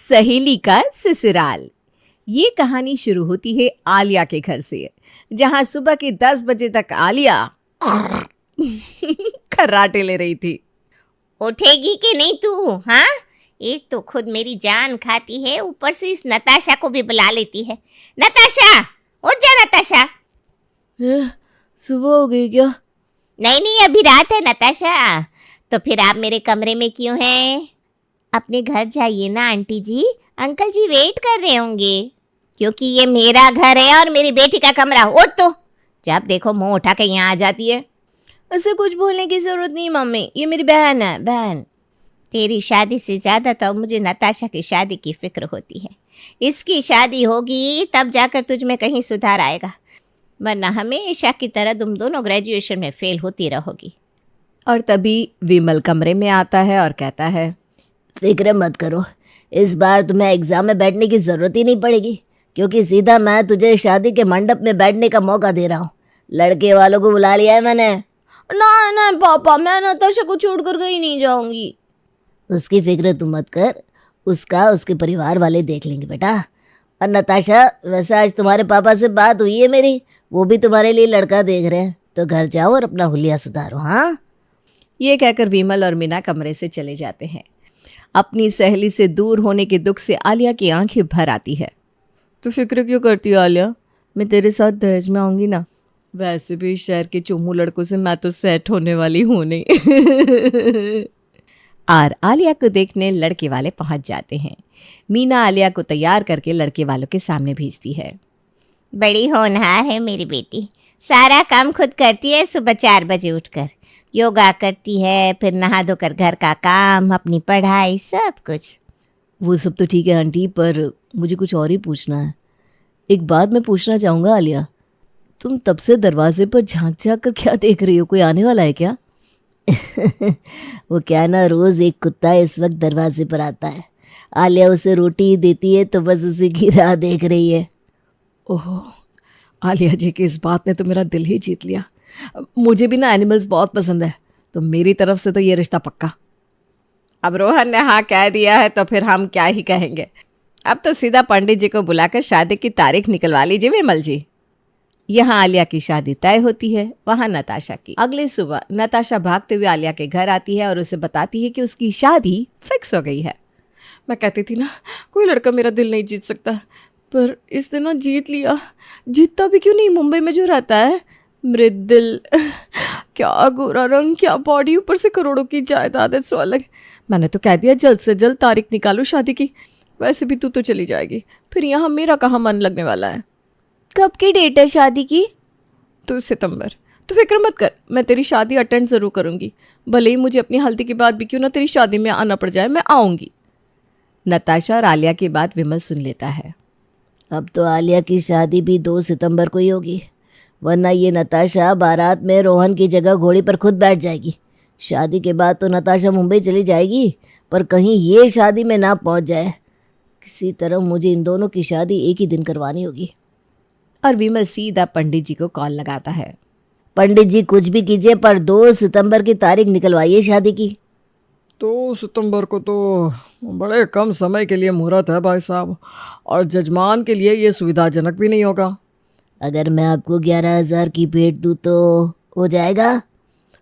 सहेली का ससुराल। ये कहानी शुरू होती है आलिया के घर से, जहां सुबह के 10 बजे तक आलिया खर्राटे ले रही थी। उठेगी कि नहीं तू? हाँ, एक तो खुद मेरी जान खाती है, ऊपर से इस नताशा को भी बुला लेती है। नताशा, उठ जा नताशा। सुबह हो गई क्या? नहीं, अभी रात है नताशा। तो फिर आप मेरे कमरे में क्यों हैं? अपने घर जाइए ना आंटी जी, अंकल जी वेट कर रहे होंगे, क्योंकि ये मेरा घर है और मेरी बेटी का कमरा। उठ तो, जब देखो मुंह उठा के यहाँ आ जाती है। ऐसे कुछ बोलने की जरूरत नहीं मम्मी, ये मेरी बहन है। बहन, तेरी शादी से ज्यादा तो मुझे नताशा की शादी की फिक्र होती है। इसकी शादी होगी तब जाकर तुझ में कहीं सुधार आएगा, वरना हमेशा की तरह तुम दोनों ग्रेजुएशन में फेल होती रहोगी। और तभी विमल कमरे में आता है और कहता है, फिक्र मत करो, इस बार तुम्हें एग्जाम में बैठने की जरूरत ही नहीं पड़ेगी, क्योंकि सीधा मैं तुझे शादी के मंडप में बैठने का मौका दे रहा हूँ। लड़के वालों को बुला लिया है मैंने। ना पापा, मैं नताशा को छोड़कर कहीं नहीं जाऊंगी। उसकी फिक्र तुम मत कर, उसका उसके परिवार वाले देख लेंगे बेटा। और नताशा, वैसे आज तुम्हारे पापा से बात हुई है मेरी, वो भी तुम्हारे लिए लड़का देख रहे हैं, तो घर जाओ और अपना हुलिया सुधारो। हाँ, ये कहकर विमल और मीना कमरे से चले जाते हैं। अपनी सहेली से दूर होने के दुख से आलिया की आंखें भर आती है। तो फिक्र क्यों करती हो आलिया, मैं तेरे साथ दहेज में आऊंगी ना। वैसे भी शहर के चोमू लड़कों से मैं तो सेट होने वाली हूँ नहीं। और आलिया को देखने लड़के वाले पहुंच जाते हैं। मीना आलिया को तैयार करके लड़के वालों के सामने भेजती है। बड़ी होनहार है मेरी बेटी, सारा काम खुद करती है। सुबह 4 बजे उठकर योगा करती है, फिर नहा धोकर घर का काम, अपनी पढ़ाई, सब कुछ। वो सब तो ठीक है आंटी, पर मुझे कुछ और ही पूछना है। एक बात मैं पूछना चाहूँगा आलिया, तुम तब से दरवाजे पर झांक झांक कर क्या देख रही हो? कोई आने वाला है क्या? वो क्या ना, रोज़ एक कुत्ता इस वक्त दरवाजे पर आता है। आलिया उसे रोटी देती है तो बस उसी की राह देख रही है। ओह, आलिया जी की इस बात ने तो मेरा दिल ही जीत लिया। मुझे भी ना एनिमल्स बहुत पसंद है, तो मेरी तरफ से तो ये रिश्ता पक्का। अब रोहन ने हाँ कह दिया है तो फिर हम क्या ही कहेंगे। अब तो सीधा पंडित जी को बुलाकर शादी की तारीख निकलवा लीजिए विमल जी। यहाँ आलिया की शादी तय होती है, वहाँ नताशा की। अगले सुबह नताशा भागते हुए आलिया के घर आती है और उसे बताती है कि उसकी शादी फिक्स हो गई है। मैं कहती थी ना, कोई लड़का मेरा दिल नहीं जीत सकता, पर इस दिन ना जीत लिया। जीतता भी क्यों नहीं, मुंबई में जो रहता है, मृत दिल। क्या गोरा रंग, क्या बॉडी, ऊपर से करोड़ों की जायदाद है सो अलग। मैंने तो कह दिया जल्द से जल्द तारीख निकालो शादी की। वैसे भी तू तो चली जाएगी, फिर यहाँ मेरा कहाँ मन लगने वाला है। कब की डेट है शादी की? तो सितंबर। तो फिक्र मत कर, मैं तेरी शादी अटेंड ज़रूर करूँगी, भले ही मुझे अपनी हल्दी के बाद भी क्यों ना तेरी शादी में आना पड़ जाए, मैं आऊँगी। नताशा और आलिया की बात विमल सुन लेता है। अब तो आलिया की शादी भी 2 सितंबर को ही होगी, वरना ये नताशा बारात में रोहन की जगह घोड़ी पर खुद बैठ जाएगी। शादी के बाद तो नताशा मुंबई चली जाएगी, पर कहीं ये शादी में ना पहुंच जाए। किसी तरह मुझे इन दोनों की शादी एक ही दिन करवानी होगी। और विमल सीधा पंडित जी को कॉल लगाता है। पंडित जी कुछ भी कीजिए, पर 2 सितंबर की तारीख निकलवाइए शादी की। 2 सितंबर को तो बड़े कम समय के लिए मुहूर्त है भाई साहब, और जजमान के लिए ये सुविधाजनक भी नहीं होगा। अगर मैं आपको 11,000 की भेंट दूँ तो हो जाएगा?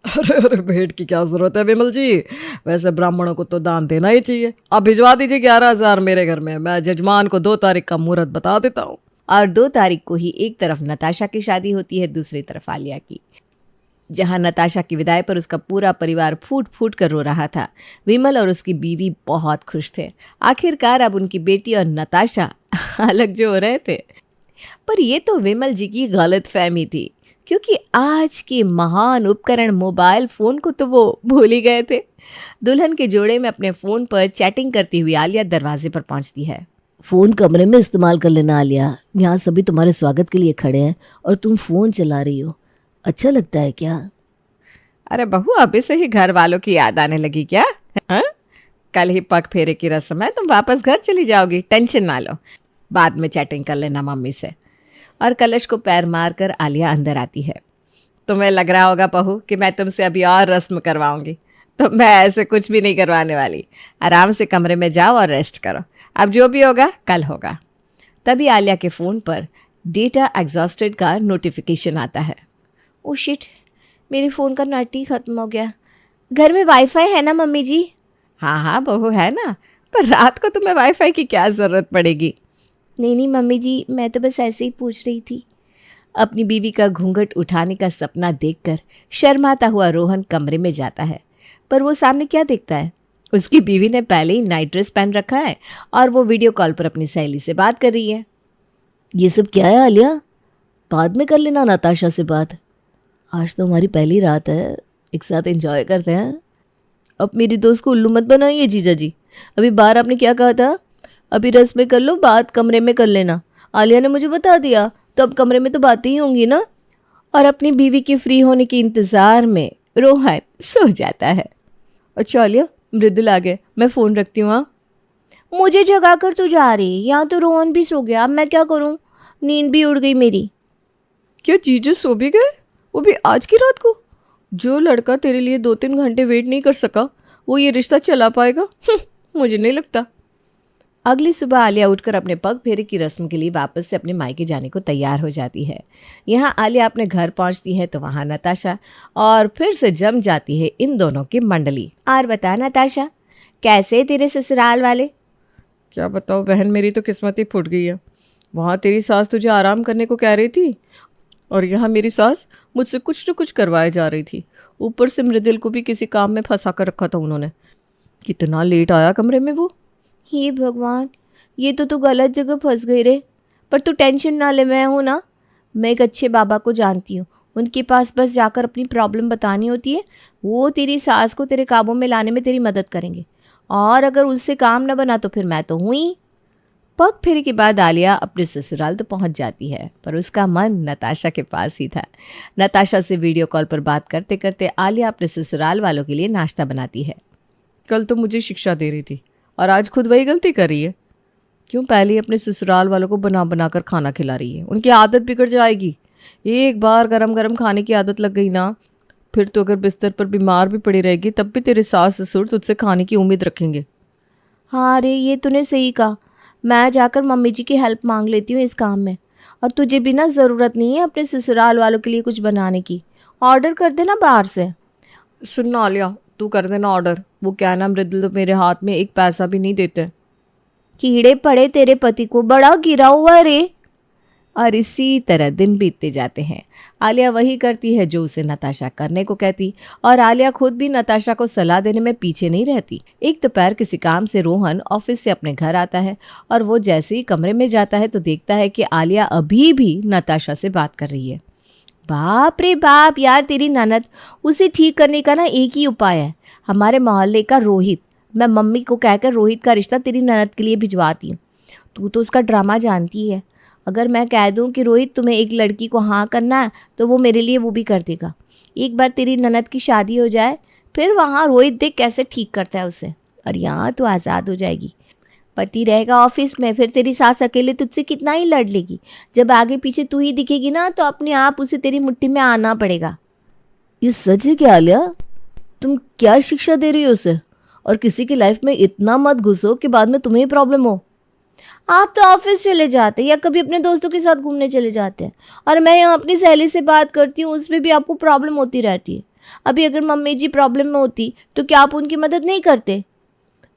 अरे भेंट की क्या ज़रूरत है विमल जी, वैसे ब्राह्मणों को तो दान देना ही चाहिए। आप भिजवा दीजिए 11,000 मेरे घर में, मैं जजमान को 2 तारीख का मुहूर्त बता देता हूँ। और 2 तारीख को ही एक तरफ नताशा की शादी होती है, दूसरी तरफ आलिया की। जहां नताशा की विदाई पर उसका पूरा परिवार फूट फूट कर रो रहा था, विमल और उसकी बीवी बहुत खुश थे। आखिरकार अब उनकी बेटी और नताशा अलग जो हो रहे थे। पर ये तो विमल जी की गलत फहमी थी, क्योंकि आज के महान उपकरण मोबाइल फ़ोन को तो वो भूल ही गए थे। दुल्हन के जोड़े में अपने फ़ोन पर चैटिंग करती हुई आलिया दरवाजे पर पहुंचती है। फ़ोन कमरे में इस्तेमाल कर लेना आलिया, यहाँ सभी तुम्हारे स्वागत के लिए खड़े हैं और तुम फ़ोन चला रही हो। अच्छा लगता है क्या? अरे बहू, अभी से ही घर वालों की याद आने लगी क्या? हा? कल ही पग फेरे की रस्म है, तुम वापस घर चली जाओगी, टेंशन ना लो, बाद में चैटिंग कर लेना मम्मी से। और कलश को पैर मारकर आलिया अंदर आती है। तुम्हें लग रहा होगा बहू कि मैं तुमसे अभी और रस्म करवाऊंगी, तो मैं ऐसे कुछ भी नहीं करवाने वाली। आराम से कमरे में जाओ और रेस्ट करो। अब जो भी होगा कल होगा। तभी आलिया के फ़ोन पर डेटा एग्जॉस्टेड का नोटिफिकेशन आता है। ओ शिट, मेरे फ़ोन का नेट ही ख़त्म हो गया। घर में वाईफाई है ना मम्मी जी? हाँ हाँ बहू है ना, पर रात को तुम्हें वाईफाई की क्या ज़रूरत पड़ेगी। नहीं नहीं मम्मी जी, मैं तो बस ऐसे ही पूछ रही थी। अपनी बीवी का घूंघट उठाने का सपना देखकर शर्माता हुआ रोहन कमरे में जाता है, पर वो सामने क्या देखता है? उसकी बीवी ने पहले ही नाइट ड्रेस पहन रखा है और वो वीडियो कॉल पर अपनी सहेली से बात कर रही है। ये सब क्या है आलिया? बाद में कर लेना नताशा से बात। आज तो हमारी पहली रात है, एक साथ एंजॉय करते हैं। अब मेरी दोस्त को उल्लू मत बनाइए जीजा जी। अभी बाहर आपने क्या कहा था? अभी रस में कर लो, बात कमरे में कर लेना। आलिया ने मुझे बता दिया, तो अब कमरे में तो बातें ही होंगी ना। और अपनी बीवी के फ्री होने के इंतज़ार में रोहन सो जाता है। अच्छा आलिया, मृदुल आ गए, मैं फ़ोन रखती हूँ। हाँ, मुझे जगा कर तू जा रही है, यहाँ तो रोहन भी सो गया। अब मैं क्या करूँ? नींद भी उड़ गई मेरी। क्या जीजू सो भी गए, वो भी आज की रात को? जो लड़का तेरे लिए 2-3 घंटे वेट नहीं कर सका वो ये रिश्ता चला पाएगा? मुझे नहीं लगता। अगली सुबह आलिया उठकर अपने पग फेरे की रस्म के लिए वापस से अपने मायके जाने को तैयार हो जाती है। यहाँ आलिया अपने घर पहुँचती है तो वहाँ नताशा और फिर से जम जाती है इन दोनों की मंडली। और बता नताशा, कैसे तेरे ससुराल वाले? क्या बताओ बहन, मेरी तो किस्मत ही फूट गई है। वहाँ तेरी सास तुझे आराम करने को कह रही थी और यहाँ मेरी सास मुझसे कुछ न कुछ करवाए जा रही थी। ऊपर से मृदुल को भी किसी काम में फंसा कर रखा था उन्होंने। कितना लेट आया कमरे में वो। हे भगवान, ये तो तू गलत जगह फंस गई रे। पर तू टेंशन ना ले, मैं हूँ ना। मैं एक अच्छे बाबा को जानती हूँ, उनके पास बस जाकर अपनी प्रॉब्लम बतानी होती है। वो तेरी सास को तेरे काबू में लाने में तेरी मदद करेंगे, और अगर उससे काम न बना तो फिर मैं तो हूँ ही। पग फेरे के बाद आलिया अपने ससुराल तो पहुंच जाती है, पर उसका मन नताशा के पास ही था। नताशा से वीडियो कॉल पर बात करते करते आलिया अपने ससुराल वालों के लिए नाश्ता बनाती है। कल तो मुझे शिक्षा दे रही थी और आज खुद वही गलती कर रही है। क्यों पहले ही अपने ससुराल वालों को बना बना कर खाना खिला रही है? उनकी आदत बिगड़ जाएगी। एक बार गरम गरम खाने की आदत लग गई ना, फिर तो अगर बिस्तर पर बीमार भी पड़ी रहेगी तब भी तेरे सास ससुर तुझसे खाने की उम्मीद रखेंगे। हाँ रे, ये तूने सही कहा। मैं जाकर मम्मी जी की हेल्प मांग लेती हूँ इस काम में। और तुझे भी ना ज़रूरत नहीं है अपने ससुराल वालों के लिए कुछ बनाने की। ऑर्डर कर देना बाहर से। सुनना आलिया, तू कर देना ऑर्डर। वो क्या ना, मृदुल तो मेरे हाथ में एक पैसा भी नहीं देते। कीड़े पड़े तेरे पति को, बड़ा गिरा हुआ रे। और इसी तरह दिन बीतते जाते हैं। आलिया वही करती है जो उसे नताशा करने को कहती, और आलिया खुद भी नताशा को सलाह देने में पीछे नहीं रहती। एक दोपहर किसी काम से रोहन ऑफिस से अपने घर आता है और वो जैसे ही कमरे में जाता है तो देखता है कि आलिया अभी भी नताशा से बात कर रही है। बाप रे बाप यार, तेरी ननद। उसे ठीक करने का ना एक ही उपाय है, हमारे मोहल्ले का रोहित। मैं मम्मी को कहकर रोहित का रिश्ता तेरी ननद के लिए भिजवाती हूँ। तू तो उसका ड्रामा जानती है। अगर मैं कह दूं कि रोहित तुम्हें एक लड़की को हाँ करना है तो वो मेरे लिए वो भी कर देगा। एक बार तेरी ननद की शादी हो जाए, फिर वहाँ रोहित देख कैसे ठीक करता है उसे, और यहाँ तो आज़ाद हो जाएगी। पति रहेगा ऑफिस में, फिर तेरी सास अकेले तुझसे कितना ही लड़ लेगी। जब आगे पीछे तू ही दिखेगी ना तो अपने आप उसे तेरी मुट्ठी में आना पड़ेगा। ये सच है क्या आलिया? तुम क्या शिक्षा दे रही हो उसे? और किसी की लाइफ में इतना मत घुसो कि बाद में तुम्हें प्रॉब्लम हो। आप तो ऑफिस चले जाते हैं या कभी अपने दोस्तों के साथ घूमने चले जाते हैं, और मैं यहाँ अपनी सहेली से बात करती हूँ, उसमें भी आपको प्रॉब्लम होती रहती है। अभी अगर मम्मी जी प्रॉब्लम में होती तो क्या आप उनकी मदद नहीं करते?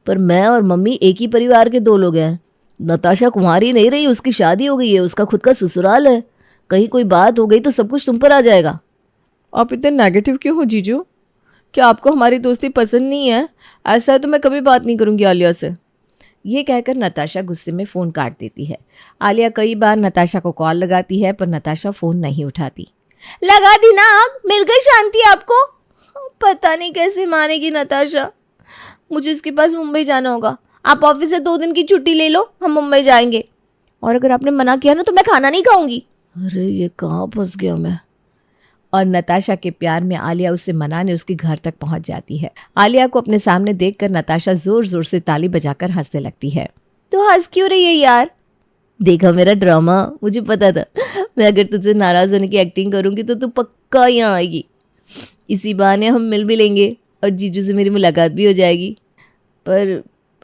पर मैं और मम्मी एक ही परिवार के दो लोग हैं। नताशा कुंवारी नहीं रही, उसकी शादी हो गई है, उसका खुद का ससुराल है। कहीं कोई बात हो गई तो सब कुछ तुम पर आ जाएगा। आप इतने नेगेटिव क्यों हो जीजू? क्या आपको हमारी दोस्ती पसंद नहीं है? ऐसा है तो मैं कभी बात नहीं करूँगी आलिया से। ये कहकर नताशा गुस्से में फ़ोन काट देती है। आलिया कई बार नताशा को कॉल लगाती है पर नताशा फ़ोन नहीं उठाती। लगा दी ना आग, मिल गई शांति आपको। पता नहीं कैसे मानेगी नताशा। मुझे इसके पास मुंबई जाना होगा। आप ऑफिस से 2 दिन की छुट्टी ले लो, हम मुंबई जाएंगे। और अगर आपने मना किया ना तो मैं खाना नहीं खाऊंगी। अरे ये कहाँ फंस गया मैं। और नताशा के प्यार में आलिया उससे मनाने उसके घर तक पहुंच जाती है। आलिया को अपने सामने देखकर नताशा जोर जोर से ताली बजाकर हंसने लगती है। तो हंस क्यों रही है यार? देखा मेरा ड्रामा? मुझे पता था मैं अगर तुझसे नाराज होने की एक्टिंग करूंगी तो तू पक्का यहाँ आएगी। इसी बहाने हम मिल भी लेंगे और जीजू से मेरी मुलाकात भी हो जाएगी। पर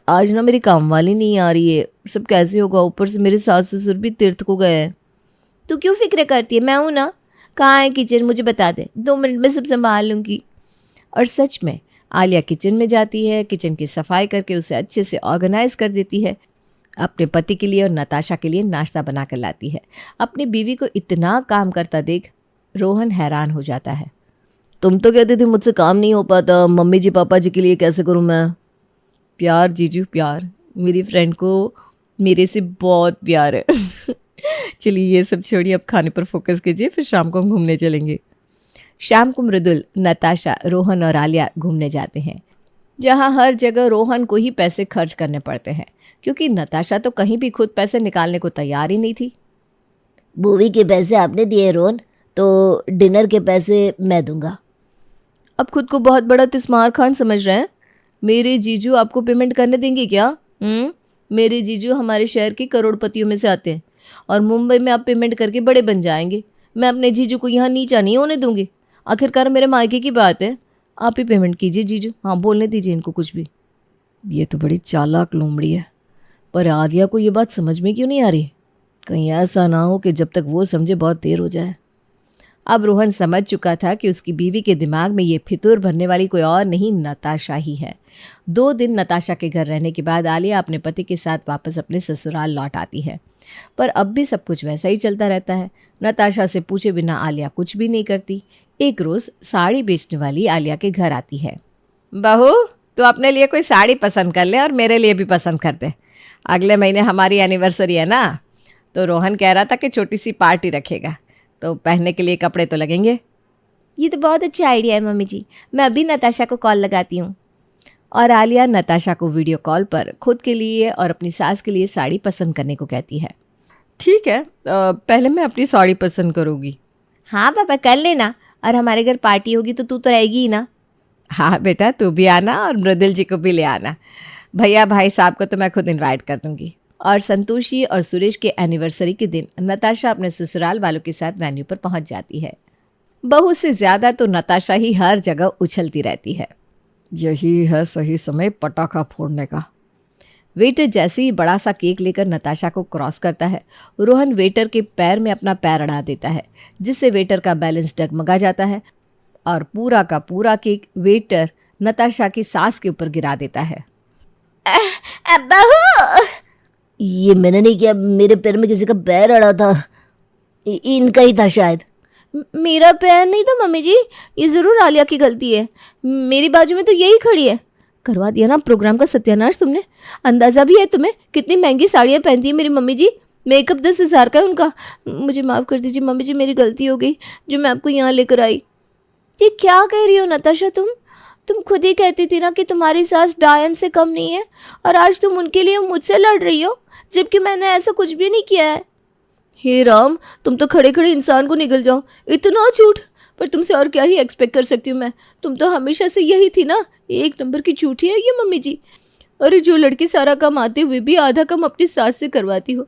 आज ना मेरी काम वाली नहीं आ रही है, सब कैसे होगा? ऊपर से मेरे सास ससुर भी तीर्थ को गए हैं। तू क्यों फिक्र करती है, मैं हूं ना। कहाँ है किचन, मुझे बता दे, 2 मिनट में सब संभाल लूँगी। और सच में आलिया किचन में जाती है, किचन की सफाई करके उसे अच्छे से ऑर्गेनाइज कर देती है। अपने पति के लिए और नताशा के लिए नाश्ता बना कर लाती है। अपनी बीवी को इतना काम करता देख रोहन हैरान हो जाता है। तुम तो कहती थी मुझसे काम नहीं हो पाता, मम्मी जी पापा जी के लिए कैसे करूँ मैं? प्यार जीजू प्यार, मेरी फ्रेंड को मेरे से बहुत प्यार है। चलिए ये सब छोड़िए, अब खाने पर फोकस कीजिए, फिर शाम को हम घूमने चलेंगे। शाम को मृदुल, नताशा, रोहन और आलिया घूमने जाते हैं, जहाँ हर जगह रोहन को ही पैसे खर्च करने पड़ते हैं, क्योंकि नताशा तो कहीं भी खुद पैसे निकालने को तैयार ही नहीं थी। मूवी के पैसे आपने दिए रोहन, तो डिनर के पैसे मैं दूंगा। अब खुद को बहुत बड़ा तिस्मार खान समझ रहे हैं। मेरे जीजू आपको पेमेंट करने देंगे क्या? मेरे जीजू हमारे शहर के करोड़पतियों में से आते हैं और मुंबई में आप पेमेंट करके बड़े बन जाएंगे। मैं अपने जीजू को यहाँ नीचा नहीं होने दूंगी। आखिरकार मेरे मायके की बात है, आप ही पेमेंट कीजिए जीजू। हाँ, बोलने दीजिए इनको कुछ भी। ये तो बड़ी चालाक लोमड़ी है, पर आलिया को ये बात समझ में क्यों नहीं आ रही? कहीं ऐसा ना हो कि जब तक वो समझे बहुत देर हो जाए। अब रोहन समझ चुका था कि उसकी बीवी के दिमाग में ये फितूर भरने वाली कोई और नहीं, नताशा ही है। 2 दिन नताशा के घर रहने के बाद आलिया अपने पति के साथ वापस अपने ससुराल लौट आती है, पर अब भी सब कुछ वैसा ही चलता रहता है। नताशा से पूछे बिना आलिया कुछ भी नहीं करती। एक रोज़ साड़ी बेचने वाली आलिया के घर आती है। बहू, तू अपने लिए कोई साड़ी पसंद कर ले और मेरे लिए भी पसंद कर दे। अगले महीने हमारी एनिवर्सरी है ना, तो रोहन कह रहा था कि छोटी सी पार्टी रखेगा, तो पहनने के लिए कपड़े तो लगेंगे। ये तो बहुत अच्छा आइडिया है मम्मी जी, मैं अभी नताशा को कॉल लगाती हूँ। और आलिया नताशा को वीडियो कॉल पर खुद के लिए और अपनी सास के लिए साड़ी पसंद करने को कहती है। ठीक है, पहले मैं अपनी साड़ी पसंद करूँगी। हाँ पापा, कर लेना। और हमारे घर पार्टी होगी तो तू तो रहेगी ही ना। हाँ बेटा, तू भी आना और मृदुल जी को भी ले आना। भैया भाई साहब को तो मैं खुद इनवाइट कर दूंगी। और संतोषी और सुरेश के एनिवर्सरी के दिन नताशा अपने ससुराल वालों के साथ वेन्यू पर पहुंच जाती है। बहू से ज़्यादा तो नताशा ही हर जगह उछलती रहती है। यही है सही समय पटाखा फोड़ने का। वेटर जैसे ही बड़ा सा केक लेकर नताशा को क्रॉस करता है, रोहन वेटर के पैर में अपना पैर अड़ा देता है, जिससे वेटर का बैलेंस डगमगा जाता है और पूरा का पूरा केक वेटर नताशा की सास के ऊपर गिरा देता है। बहू, ये मैंने नहीं किया, मेरे पैर में किसी का पैर अड़ा था, इनका ही था शायद। मेरा पैर नहीं था मम्मी जी, ये ज़रूर आलिया की गलती है। मेरी बाजू में तो यही खड़ी है। करवा दिया ना प्रोग्राम का सत्यानाश तुमने। अंदाज़ा भी है तुम्हें कितनी महंगी साड़ियाँ पहनती है मेरी मम्मी जी। मेकअप 10,000 का है उनका। मुझे माफ़ कर दीजिए मम्मी जी, मेरी गलती हो गई जो मैं आपको यहाँ लेकर आई। ये क्या कह रही हो नताशा तुम खुद ही कहती थी ना कि तुम्हारी सास डायन से कम नहीं है, और आज तुम उनके लिए मुझसे लड़ रही हो, जबकि मैंने ऐसा कुछ भी नहीं किया है। हे राम, तुम तो खड़े खड़े इंसान को निगल जाओ, इतना झूठ। पर तुमसे और क्या ही एक्सपेक्ट कर सकती हूँ मैं, तुम तो हमेशा से यही थी ना, 1 नंबर की झूठी है ये मम्मी जी। अरे जो लड़की सारा काम आते हुए भी आधा काम अपनी सास से करवाती हो,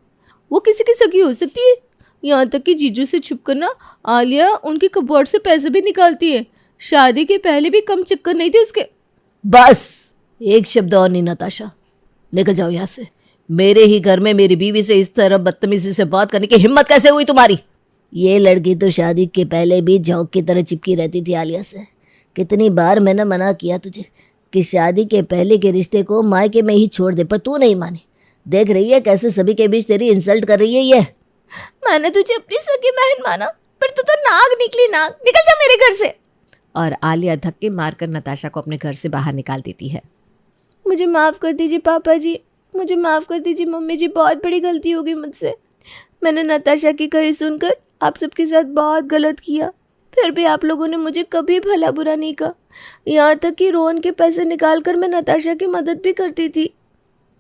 वो किसी की सगी हो सकती है? यहाँ तक कि जीजू से छुप कर ना आलिया उनके कपबोर्ड से पैसे भी निकालती है। शादी के पहले भी कम चक्कर नहीं थे उसके। बस एक शब्द और नहीं नताशा, निकल जाओ यहाँ से। मेरे ही घर में मेरी बीवी से इस तरह बदतमीजी से बात करने की हिम्मत कैसे हुई तुम्हारी? ये लड़की तो शादी के पहले भी झोंक की तरह चिपकी रहती थी आलिया से। कितनी बार मैंने मना किया तुझे कि शादी के पहले के रिश्ते को मायके में ही छोड़ दे, पर तू नहीं मानी। देख रही है कैसे सभी के बीच तेरी इंसल्ट कर रही है ये। मैंने तुझे अपनी सगी बहन माना, पर तू तो नाग निकली नाग। निकल जा मेरे घर से। और आलिया धक्के मारकर नताशा को अपने घर से बाहर निकाल देती है। मुझे माफ़ कर दीजिए पापा जी, मुझे माफ़ कर दीजिए मम्मी जी, बहुत बड़ी गलती हो गई मुझसे। मैंने नताशा की कही सुनकर आप सबके साथ बहुत गलत किया, फिर भी आप लोगों ने मुझे कभी भला बुरा नहीं कहा। यहाँ तक कि रोहन के पैसे निकाल कर मैं नताशा की मदद भी करती थी।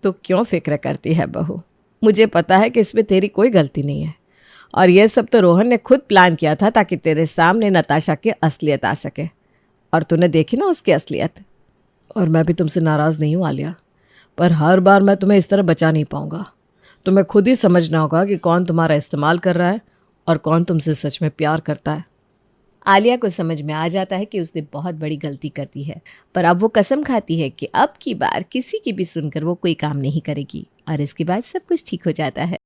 तो क्यों फिक्र करती है बहू? मुझे पता है कि इसमें तेरी कोई गलती नहीं है, और यह सब तो रोहन ने खुद प्लान किया था ताकि तेरे सामने नताशा की असलियत आ सके, और तूने देखी ना उसकी असलियत। और मैं भी तुमसे नाराज़ नहीं हूँ आलिया, पर हर बार मैं तुम्हें इस तरह बचा नहीं पाऊँगा। तुम्हें खुद ही समझना होगा कि कौन तुम्हारा इस्तेमाल कर रहा है और कौन तुमसे सच में प्यार करता है। आलिया को समझ में आ जाता है कि उसने बहुत बड़ी गलती कर दी है, पर अब वो कसम खाती है कि अब की बार किसी की भी सुनकर वो कोई काम नहीं करेगी और इसके बाद सब कुछ ठीक हो जाता है।